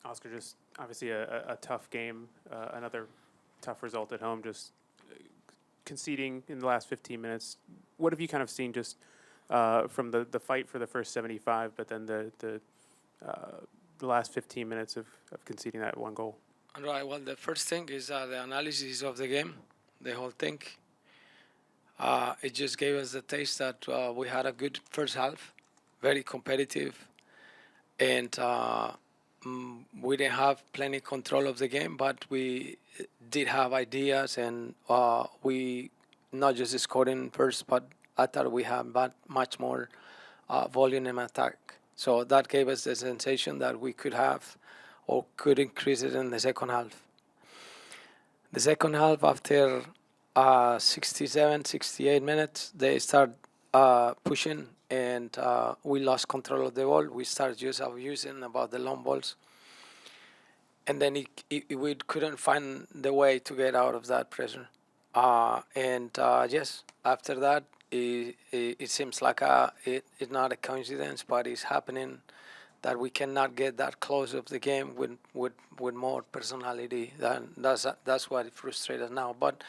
Oscar, just obviously a tough game, another tough result at home, just conceding in the last 15 minutes. What have you kind of seen just from the fight for the first 75, but then the last 15 minutes of conceding that one goal? Right. Well, the first thing is the analysis of the game, the whole thing. It just gave us the taste that we had a good first half, very competitive, and we didn't have plenty control of the game, but we did have ideas, and we not just scoring first, but I thought we had much more volume in attack. So that gave us the sensation that we could have or could increase it in the second half. The second half, after 67, 68 minutes, they start pushing, and we lost control of the ball. We started just abusing about the long balls. And then we couldn't find the way to get out of that pressure. Yes, after that, it seems like it's not a coincidence, but it's happening that we cannot get that close of the game with more personality. That's what frustrates us now. But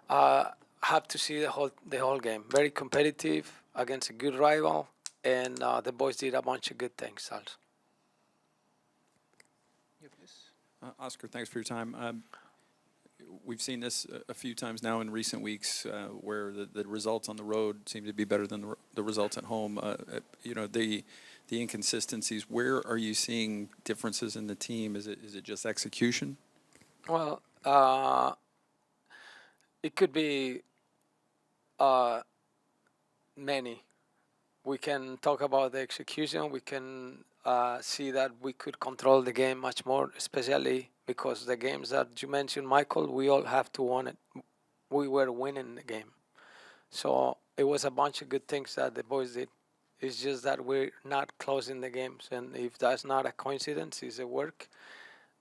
have to see the whole game. Very competitive against a good rival, and the boys did a bunch of good things also. Oscar, thanks for your time. We've seen this a few times now in recent weeks where the results on the road seem to be better than the results at home. The inconsistencies, where are you seeing differences in the team? Is it just execution? Well, it could be many. We can talk about the execution. We can see that we could control the game much more, especially because the games that you mentioned, Michael, we all have to win it. We were winning the game. So it was a bunch of good things that the boys did. It's just that we're not closing the games. And if that's not a coincidence, it's a work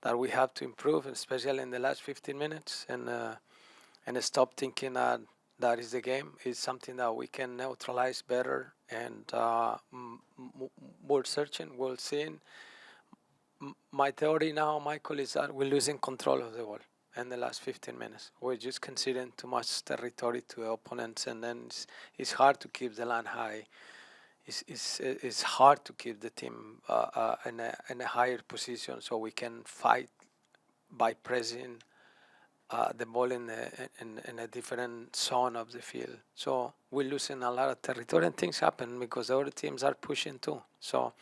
that we have to improve, especially in the last 15 minutes. And stop thinking that is the game. It's something that we can neutralize better. And we're searching, we're seeing. My theory now, Michael, is that we're losing control of the ball in the last 15 minutes. We're just conceding too much territory to the opponents, and then it's hard to keep the line high. It's hard to keep the team in a higher position so we can fight by pressing the ball in a different zone of the field. So we're losing a lot of territory, and things happen because the other teams are pushing too. So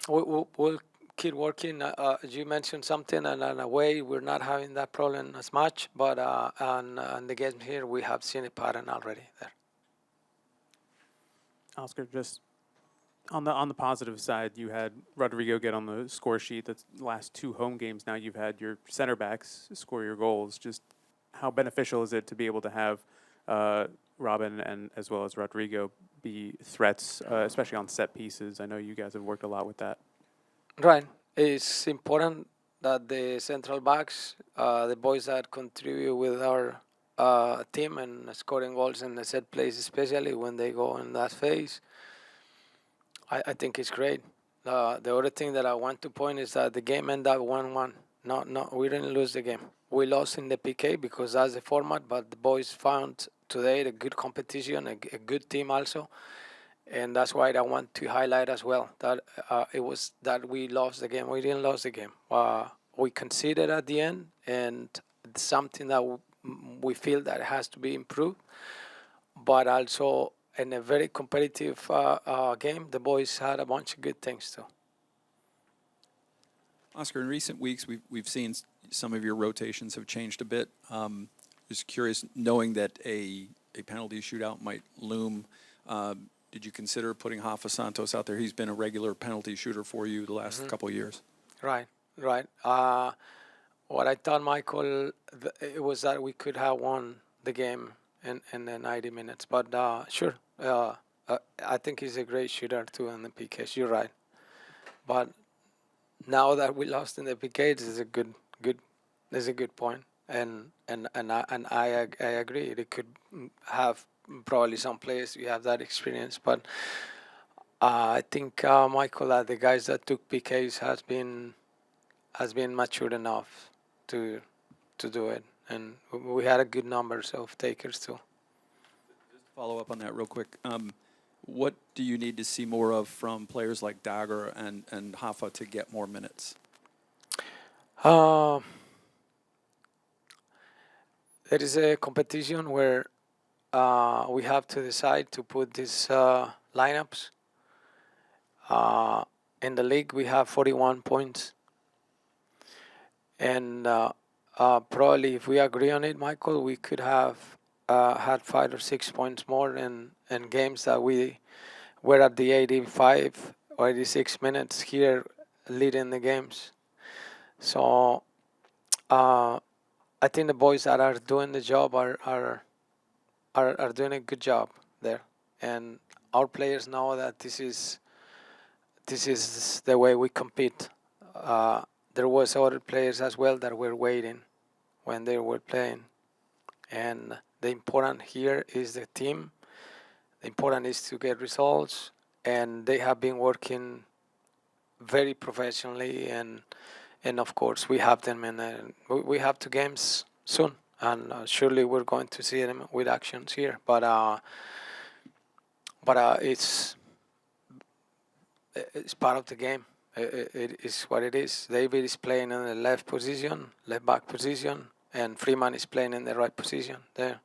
we'll keep working. You mentioned something, and in a way, we're not having that problem as much. But on the game here, we have seen a pattern already there. Oscar, just on the positive side, you had Rodrigo get on the score sheet. That's the last two home games. Now you've had your center backs score your goals. Just how beneficial is it to be able to have Robin and as well as Rodrigo be threats, especially on set pieces? I know you guys have worked a lot with that. Right. It's important that the central backs, the boys that contribute with our team and scoring goals in the set plays, especially when they go in that phase, I think it's great. The other thing that I want to point is that the game ended up 1-1. No, we didn't lose the game. We lost in the PK because that's the format, but the boys found today a good competition, a good team also. And that's why I want to highlight as well that it was that we lost the game. We didn't lose the game. We conceded at the end, and it's something that we feel that has to be improved. But also in a very competitive game, the boys had a bunch of good things too. Oscar, in recent weeks, we've seen some of your rotations have changed a bit. Just curious, knowing that a penalty shootout might loom, did you consider putting Rafa Santos out there? He's been a regular penalty shooter for you the last couple of years. Right. What I thought, Michael, it was that we could have won the game in the 90 minutes. But sure, I think he's a great shooter too in the PKs. You're right. But now that we lost in the PKs, is a good point. And I agree. It could have probably some players you have that experience, but I think Michael, that the guys that took PKs has been mature enough to do it, and we had a good numbers of takers too. Follow up on that real quick. What do you need to see more of from players like Dagger and Hoffa to get more minutes? Uh, there is a competition where we have to decide to put these lineups. In the league, we have 41 points, and probably if we agree on it, Michael, we could have had 5 or 6 points more in games that we were at the 85 or 86 minutes here leading the games. So I think the boys that are doing the job are doing a good job there, and our players know that this is the way we compete. There was other players as well that were waiting when they were playing, and the important here is the team. The important is to get results, and they have been working very professionally, and of course we have them in we have 2 games soon, and surely we're going to see them with actions here. But it's part of the game. It is what it is. David is playing in the left back position, and Freeman is playing in the right position. They're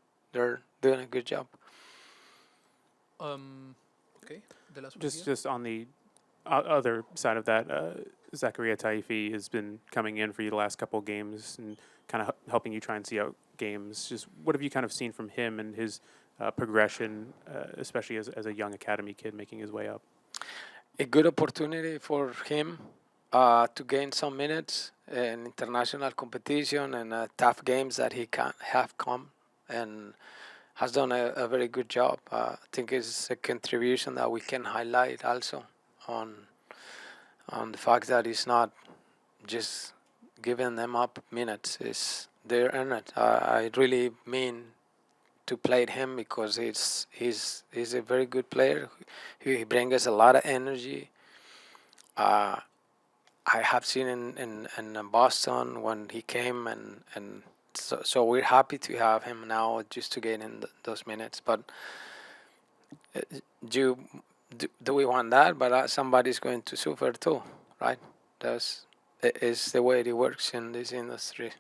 doing a good job. Okay, the last one Just on the other side of that, Zakaria Taifi has been coming in for you the last couple of games and kind of helping you try and see out games. Just what have you kind of seen from him and his progression, especially as a young academy kid making his way up? A good opportunity for him to gain some minutes in international competition and tough games that he can have come, and has done a very good job. I think it's a contribution that we can highlight also on the fact that he's not just giving them up minutes. Is they earn it. I really mean to play him because he's a very good player. He brings us a lot of energy. I have seen in Boston when he came, and so we're happy to have him now just to get in those minutes. But do we want that? But somebody's going to suffer too, right? That's is the way it works in this industry.